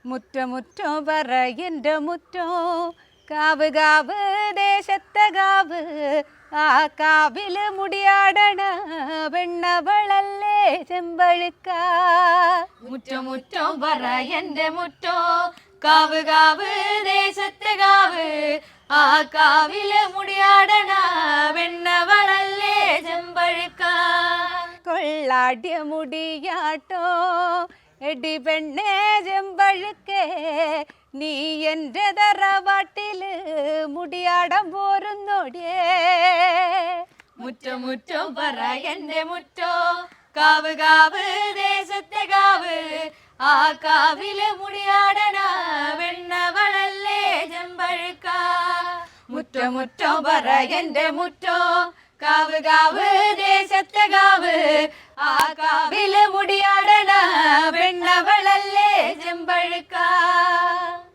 മുറ്റമുറ്റോ പറ എൻ്റെ മുറ്റോ കാവ് കാവ് ദേശത്തെ കാവ് ആ കാവില് മുടിയാടണ പെണ്ണവളല്ലേ ചെമ്പഴുക്ക മുറ്റമുറ്റോ പറ എൻ്റെ മുറ്റോ കാവ് കാവ് ദേശത്തെ കാവ് ആ കാവില് മുടിയാടണ പെണ്ണവളല്ലേ ചെമ്പഴുക്ക കൊള്ളാടിയ മുടിയാട്ടോ എടി പെണ്ണേ ചെമ്പഴുക്കേ നീ എൻ്റെ തറവാട്ടില് മുടിയാടം പോരുന്നോടിയേ മുറ്റമുറ്റോ പറ എൻ്റെ മുറ്റോ കാവ് കാവ് ദേശത്തെ കാവ് ആ കാവില് മുടിയാടണ വെണ്ണവളല്ലേ ചെമ്പഴുക്ക മുറ്റമുറ്റോ പറ എൻ്റെ മുറ്റോ കാവ് കാവ് ദേശത്തെ കാവ് ആ കാവില് മുടിയാടണ വെണ്ണവളല്ലേ ചെമ്പഴുക്ക